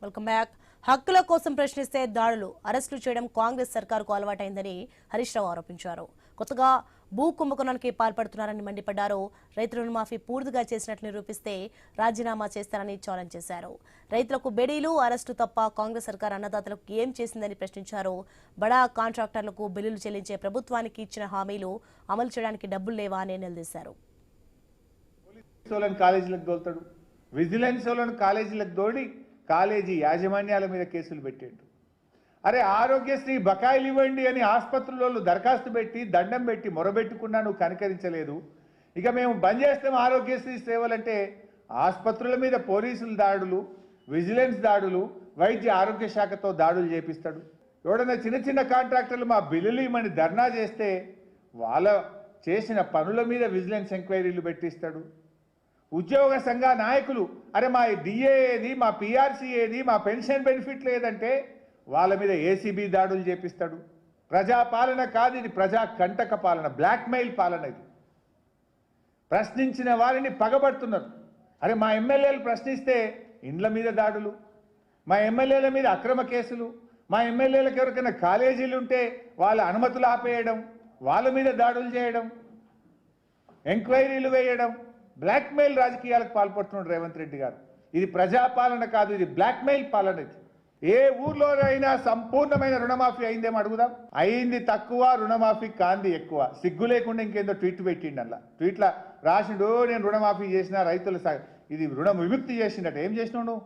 Welcome back. హక్కుల కోసం ప్రశ్నిస్తే దాడులు, అరెస్టులు చేయడం కాంగ్రెస్ సర్కారుకు అలవాటైందని హరీష్ రావు ఆరోపించారు. కొత్తగా భూ కుంభకోణానికి పాల్పడుతున్నారని మండిపడ్డారు. రైతు రుణమాఫీ పూర్తిగా చేసినట్లు నిరూపిస్తే రాజీనామా చేస్తారని ఛాలెంజ్ చేశారు. రైతులకు బెడీలు, అరెస్టు తప్ప కాంగ్రెస్ సర్కార్ అన్నదాతలకు ఏం చేసిందని ప్రశ్నించారు. బడా కాంట్రాక్టర్లకు బిల్లులు చెల్లించే ప్రభుత్వానికి ఇచ్చిన హామీలు అమలు చేయడానికి డబ్బులు లేవా అని నిలదీశారు. విజిలెన్స్ వాళ్ళని కాలేజీలకు తోడి కాలేజీ యాజమాన్యాల మీద కేసులు పెట్టాడు. అరే ఆరోగ్యశ్రీ బకాయిలు ఇవ్వండి అని ఆసుపత్రులలో దరఖాస్తు పెట్టి దండం పెట్టి మొరబెట్టుకున్నా నువ్వు కనికరించలేదు. ఇక మేము బంద్ చేస్తాం ఆరోగ్యశ్రీ సేవలంటే ఆసుపత్రుల మీద పోలీసుల దాడులు, విజిలెన్స్ దాడులు, వైద్య ఆరోగ్య శాఖతో దాడులు చేపిస్తాడు. ఎవడన్నా చిన్న చిన్న కాంట్రాక్టర్లు మా బిల్లులు ఇవ్వమని ధర్నా చేస్తే వాళ్ళ చేసిన పనుల మీద విజిలెన్స్ ఎంక్వైరీలు పెట్టిస్తాడు. ఉద్యోగ సంఘ నాయకులు అరే మా డిఏ ఏది, మా పిఆర్సీ ఏది, మా పెన్షన్ బెనిఫిట్ లేదంటే వాళ్ళ మీద ఏసీబీ దాడులు చేపిస్తాడు. ప్రజాపాలన కాదు, ఇది ప్రజా కంటక పాలన, బ్లాక్మెయిల్ పాలన. ఇది ప్రశ్నించిన వారిని పగబడుతున్నారు. అరే మా ఎమ్మెల్యేలు ప్రశ్నిస్తే ఇండ్ల మీద దాడులు, మా ఎమ్మెల్యేల మీద అక్రమ కేసులు, మా ఎమ్మెల్యేలకు ఎవరికైనా కాలేజీలు ఉంటే వాళ్ళ అనుమతులు ఆపేయడం, వాళ్ళ మీద దాడులు చేయడం, ఎంక్వైరీలు వేయడం, బ్లాక్మెయిల్ రాజకీయాలకు పాల్పడుతున్నాడు రేవంత్ రెడ్డి గారు. ఇది ప్రజాపాలన కాదు, ఇది బ్లాక్మెయిల్ పాలన. ఇది ఏ ఊర్లోనైనా సంపూర్ణమైన రుణమాఫీ అయిందేమో అడుగుదాం. అయింది తక్కువ, రుణమాఫీ కాంది ఎక్కువ. సిగ్గు లేకుండా ఇంకేందో ట్వీట్ పెట్టిండు. అలా ట్వీట్లా రాసిండు, నేను రుణమాఫీ చేసిన రైతుల ఇది రుణ విముక్తి చేసిండట. ఏం చేసినావు నువ్వు?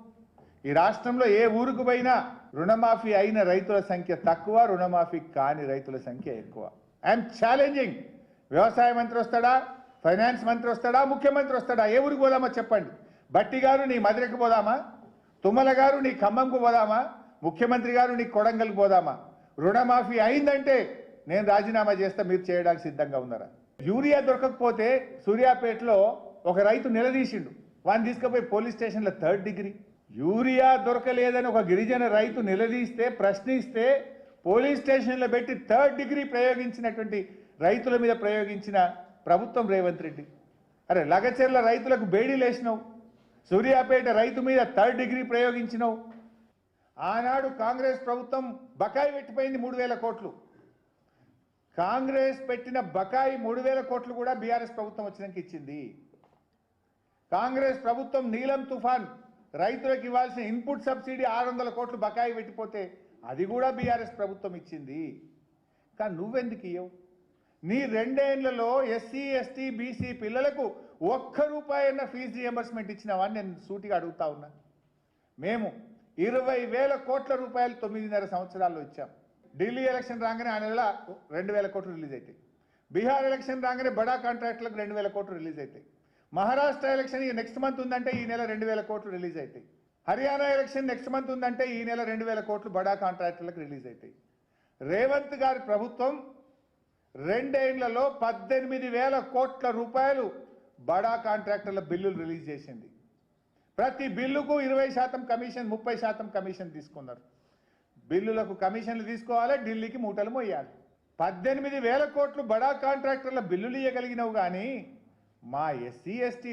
ఈ రాష్ట్రంలో ఏ ఊరుకు పోయినా రుణమాఫీ అయిన రైతుల సంఖ్య తక్కువ, రుణమాఫీ కాని రైతుల సంఖ్య ఎక్కువ. I'm challenging. వ్యవసాయ మంత్రి వస్తాడా, ఫైనాన్స్ మంత్రి వస్తాడా, ముఖ్యమంత్రి వస్తాడా? ఏ ఊరికి పోదామా చెప్పండి. బట్టి గారు నీ మధురకు పోదామా, తుమ్మల గారు నీ ఖమ్మంకు పోదామా, ముఖ్యమంత్రి గారు నీ కొడంగల్కి పోదామా? రుణమాఫీ అయిందంటే నేను రాజీనామా చేస్తా, మీరు చేయడానికి సిద్ధంగా ఉన్నారా? యూరియా దొరకకపోతే సూర్యాపేటలో ఒక రైతు నిలదీసిండు. వాడిని తీసుకుపోయి పోలీస్ స్టేషన్లో 3rd డిగ్రీ. యూరియా దొరకలేదని ఒక గిరిజన రైతు నిలదీస్తే, ప్రశ్నిస్తే పోలీస్ స్టేషన్లో పెట్టి 3rd డిగ్రీ ప్రయోగించినటువంటి రైతుల మీద ప్రయోగించిన ప్రభుత్వం రేవంత్ రెడ్డి. అరే లగచెర్ల రైతులకు బేడీలు వేసినావు, సూర్యాపేట రైతు మీద 3rd డిగ్రీ ప్రయోగించినావు. ఆనాడు కాంగ్రెస్ ప్రభుత్వం బకాయి పెట్టిపోయింది 3,000 కోట్లు. కాంగ్రెస్ పెట్టిన బకాయి 3,000 కోట్లు కూడా బీఆర్ఎస్ ప్రభుత్వం వచ్చినాక ఇచ్చింది. కాంగ్రెస్ ప్రభుత్వం నీలం తుఫాన్ రైతులకు ఇవ్వాల్సిన ఇన్పుట్ సబ్సిడీ 600 కోట్లు బకాయి పెట్టిపోతే అది కూడా బీఆర్ఎస్ ప్రభుత్వం ఇచ్చింది. కానీ నువ్వెందుకు ఇవ్వవు? నీ 2 ఏళ్లలో ఎస్సీ, ఎస్టీ, బీసీ పిల్లలకు ₹1 ఫీజు రియంబర్స్మెంట్ ఇచ్చినావని నేను సూటిగా అడుగుతా ఉన్నా. మేము 20,000 కోట్ల రూపాయలు 9.5 సంవత్సరాల్లో ఇచ్చాం. ఢిల్లీ ఎలక్షన్ రాగానే ఆ నెల 2,000 కోట్లు రిలీజ్ అవుతాయి. బీహార్ ఎలక్షన్ రాగానే బడా కాంట్రాక్టులకు 2,000 కోట్లు రిలీజ్ అవుతాయి. మహారాష్ట్ర ఎలక్షన్ నెక్స్ట్ మంత్ ఉందంటే ఈ నెల 2,000 కోట్లు రిలీజ్ అవుతాయి. హర్యానా ఎలక్షన్ నెక్స్ట్ మంత్ ఉందంటే ఈ నెల 2,000 కోట్లు బడా కాంట్రాక్టులకు రిలీజ్ అవుతాయి. రేవంత్ గారి ప్రభుత్వం 2 ఏళ్లలో 18,000 కోట్ల రూపాయలు బడా కాంట్రాక్టర్ల బిల్లులు రిలీజ్ చేసింది. ప్రతి బిల్లుకు 20% కమిషన్, 30% కమిషన్ తీసుకున్నారు. బిల్లులకు కమిషన్లు తీసుకోవాలి, ఢిల్లీకి మూటలు మోయాలి. 18,000 కోట్లు బడా కాంట్రాక్టర్ల బిల్లులు ఇవ్వగలిగినవు కానీ మా ఎస్సీ, ఎస్టీ